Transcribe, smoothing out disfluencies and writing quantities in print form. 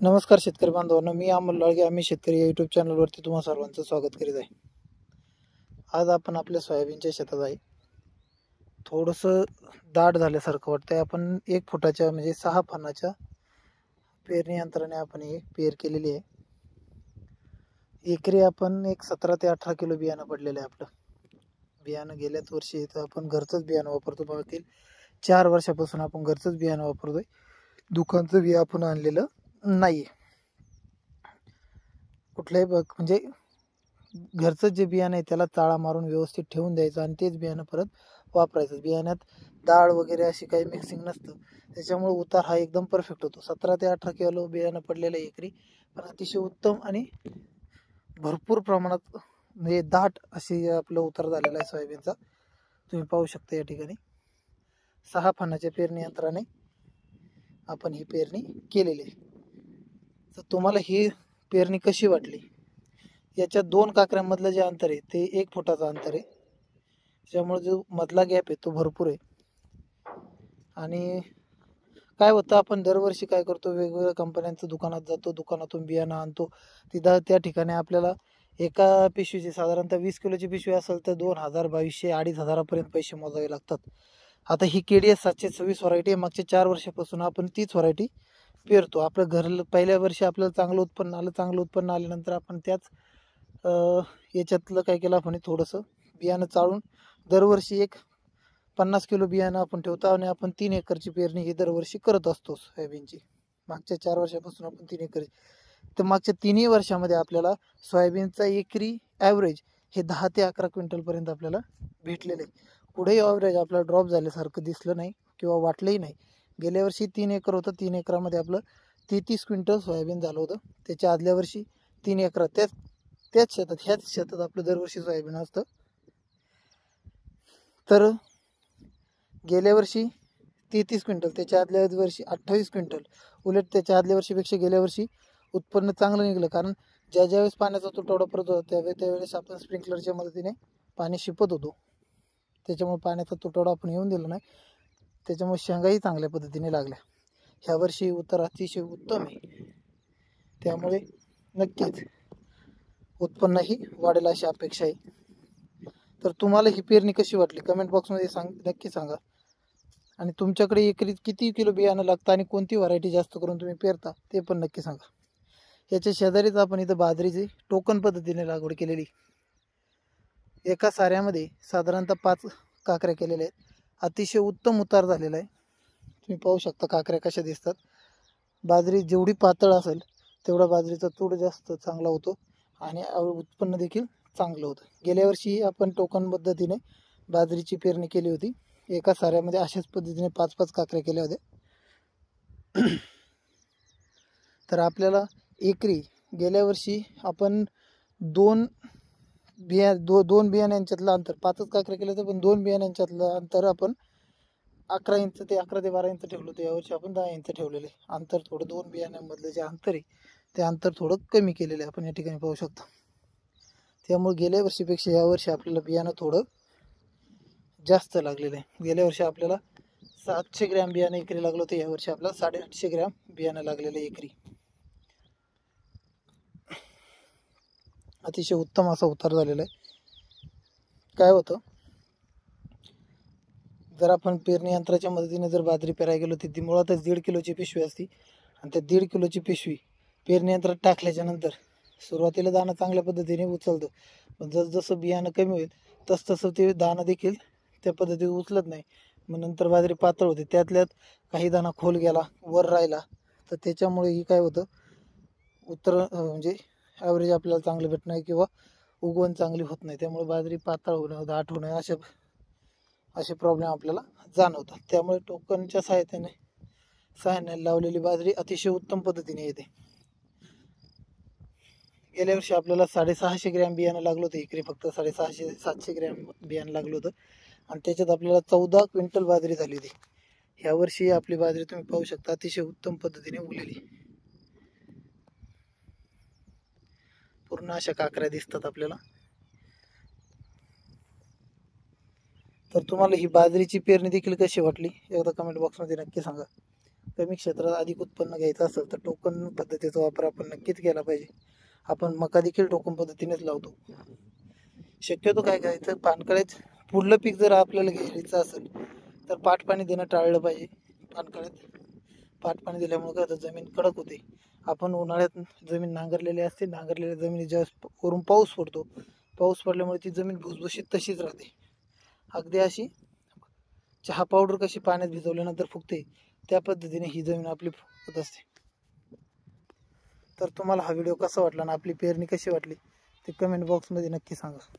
नमस्कार शेतकरी बांधवांनो, मी अमोल लाळगे. आम्ही शेतकरी या यूट्यूब चॅनलवरती तुम्हा सर्वांचं स्वागत करीत आहे. आज आपण आपल्या सोयाबीनच्या शेतात आहे. थोडंसं दाट झाल्यासारखं वाटतंय. आपण 1 फुटाच्या म्हणजे 6 पानाच्या पेरणी यंत्राने आपण ही पेर केलेली आहे. एकरी आपण एक 17 ते 18 किलो बियाणं पडलेलं आहे. आपलं बियाणं गेल्याच वर्षी तर आपण घरचंच बियाणं वापरतो. मागील 4 वर्षापासून आपण घरचंच बियाणं वापरतोय. दुकानचं बियाणं आपण आणलेलं नाही. कुठल्याही म्हणजे घरचं जे बियाणं आहे त्याला चाळा मारून व्यवस्थित ठेवून द्यायचं आणि तेच बियाणं परत वापरायचं. बियाण्यात डाळ वगैरे अशी काही मिक्सिंग नसतं, त्याच्यामुळे उतार हा एकदम परफेक्ट होतो. 17 ते 18 किलो बियाणं पडलेलं एकरी, पण अतिशय उत्तम आणि भरपूर प्रमाणात म्हणजे दाट अशी आपलं उतार झालेला आहे सोयाबीनचा. तुम्ही पाहू शकता या ठिकाणी 6 पानाच्या पेरणी यंत्राने आपण ही पेरणी केलेली आहे. तर तुम्हाला ही पेरणी कशी वाटली? याच्या 2 काकऱ्यांमधलं जे अंतर आहे ते 1 फुटाचं अंतर आहे. त्यामुळे जो मधला गॅप आहे तो भरपूर आहे. आणि काय होतं, आपण दरवर्षी काय करतो, वेगवेगळ्या कंपन्यांचं दुकानात जातो, दुकानातून बियाणं आणतो. तिथं त्या ठिकाणी आपल्याला एका पिशवीची साधारणतः 20 किलोची पिशवी असेल तर 2000, 2200, 2500 पैसे मोजावे लागतात. आता ही KDS 726 व्हरायटी आहे. मागच्या 4 वर्षापासून आपण तीच व्हरायटी पेरतो. आपलं घर पहिल्या वर्षी आपल्याला चांगलं उत्पन्न आल्यानंतर आपण त्याच याच्यातलं काय केलं, आपण थोडंसं बियाणं चाळून दरवर्षी एक 50 किलो बियाणं आपण ठेवतो आणि आपण 3 एकरची पेरणी ही दरवर्षी करत असतो सोयाबीनची. मागच्या 4 वर्षापासून आपण 3 एकर, तर मागच्या 3ही वर्षामध्ये आपल्याला सोयाबीनचा एकरी ॲव्हरेज हे 10 ते 11 क्विंटलपर्यंत आपल्याला भेटलेलं आहे. पुढेही ॲव्हरेज आपल्याला ड्रॉप झाल्यासारखं दिसलं नाही किंवा वाटलंही नाही. गेल्या वर्षी 3 एकर होतं, 3 एकरामध्ये आपलं 33 क्विंटल सोयाबीन झालं होतं. त्याच्या आदल्या वर्षी 3 एकरात ह्याच शेतात आपलं दरवर्षी सोयाबीन असतं. तर गेल्या वर्षी 33 क्विंटल, त्याच्या आदल्या वर्षी 28 क्विंटल. उलट त्याच्या आदल्या वर्षीपेक्षा गेल्या वर्षी उत्पन्न चांगलं निघालं. कारण ज्यावेळेस पाण्याचा तुटवडा पडत होता त्यावेळेस आपण स्प्रिंकलरच्या मदतीने पाणी शिपत होतो. त्याच्यामुळे पाण्याचा तुटवडा आपण येऊन दिला नाही. त्याच्यामुळे शेंगाही चांगल्या पद्धतीने लागल्या. ह्या वर्षी उतार अतिशय उत्तम आहे. त्यामुळे नक्कीच उत्पन्नही वाढेल अशी अपेक्षा आहे. तर तुम्हाला ही पेरणी कशी वाटली कमेंट बॉक्समध्ये नक्की सांगा. आणि तुमच्याकडे एकरी किती किलो बियाणं लागतं आणि कोणती व्हरायटी जास्त करून तुम्ही पेरता ते पण नक्की सांगा. याच्या शेजारीच आपण इथं बाजरीची टोकन पद्धतीने लागवड केलेली. एका साऱ्यामध्ये साधारणतः 5 काकऱ्या केलेल्या आहेत. अतिशय उत्तम उतार झालेला आहे. तुम्ही पाहू शकता काकऱ्या कशा दिसतात. बाजरी जेवढी पातळ असेल तेवढा बाजरीचा तूड जास्त चांगला होतो आणि उत्पन्न देखील चांगलं होतं. गेल्या वर्षी आपण टोकन पद्धतीने बाजरीची पेरणी केली होती. एका साऱ्यामध्ये अशाच पद्धतीने 5-5 काकऱ्या केल्या होत्या. तर आपल्याला एकरी गेल्या वर्षी आपण दोन बियाण्यांच्यातलं अंतर, 5च काकऱ्या केल्या होत्या पण 2 बियाण्यांच्यातलं अंतर आपण 11 इंच ते 11 ते 12 इंच ठेवलं होतं. यावर्षी आपण 10 इंच ठेवलेले. अंतर थोडं 2 बियाण्यांमधलं जे अंतर आहे ते अंतर थोडं कमी केलेलं आहे, आपण या ठिकाणी पाहू शकता. त्यामुळे गेल्या वर्षीपेक्षा यावर्षी आपल्याला बियाणं थोडं जास्त लागलेलं आहे. गेल्या वर्षी आपल्याला 700 ग्रॅम बियाणं एकरी लागलं होतं. यावर्षी आपल्याला 850 ग्रॅम बियाणं लागलेलं एकरी. अतिशय उत्तम असा उतार झालेला आहे. काय होतं, जर आपण पेरणी यंत्राच्या मदतीने जर बाजरी पेरायला गेलो तर ती मुळातच 1.5 किलोची पिशवी असते. आणि त्या 1.5 किलोची पिशवी पेरणी यंत्रात टाकल्याच्या नंतर सुरुवातीला दाणं चांगल्या पद्धतीने उचलतं, पण जसं बियाणं कमी होईल तसं ते दाणं देखील त्या पद्धतीने उचलत नाही. मग नंतर बाजरी पातळ होते. त्यातल्यात काही दाणा खोल गेला, वर राहिला, तर त्याच्यामुळे ही काय होतं, म्हणजे ॲव्हरेज आपल्याला चांगलं भेटत नाही किंवा उगवण चांगली होत नाही. त्यामुळे बाजरी पातळ होणं, दाट होणं असे प्रॉब्लेम आपल्याला जाणवतात. त्यामुळे टोकनच्या सहाय्याने लावलेली बाजरी अतिशय उत्तम पद्धतीने येते. गेल्या वर्षी आपल्याला 650 ग्रॅम बियाणं लागलं होतं एकरी. फक्त 650-700 ग्रॅम बियाणं लागलं होतं आणि त्याच्यात आपल्याला 14 क्विंटल बाजरी झाली होती. ह्या वर्षी आपली बाजरी तुम्ही पाहू शकता अतिशय उत्तम पद्धतीने उगलेली. पूर्ण अशा काकऱ्या दिसतात आपल्याला. तर तुम्हाला ही बाजरीची पेरणी देखील कशी वाटली एकदा कमेंट बॉक्समध्ये नक्की सांगा. कमी क्षेत्रात अधिक उत्पन्न घ्यायचं असेल तर टोकन पद्धतीचा वापर आपण नक्कीच केला पाहिजे. आपण मका देखील टोकन पद्धतीनेच लावतो. शक्यतो काय करायचं, पानकळ्यात पुढलं पीक जर आपल्याला घ्यायचं असेल तर पाट पाणी देणं टाळलं पाहिजे. पानकळ्यात पाट पाणी दिल्यामुळे काय होतं, जमीन कडक होते. आपण उन्हाळ्यात जमीन नांगरलेली असते, नांगरलेल्या जमिनीत ज्यावेळेस वरून पाऊस पडतो, पाऊस पडल्यामुळे ती जमीन भुसभुशीत तशीच राहते. अगदी अशी चहा पावडर कशी पाण्यात भिजवल्यानंतर फुगते, त्या पद्धतीने ही जमीन आपली फुगत असते. तर तुम्हाला हा व्हिडिओ कसा वाटला आणि आपली पेरणी कशी वाटली ते कमेंट बॉक्समध्ये नक्की सांगा.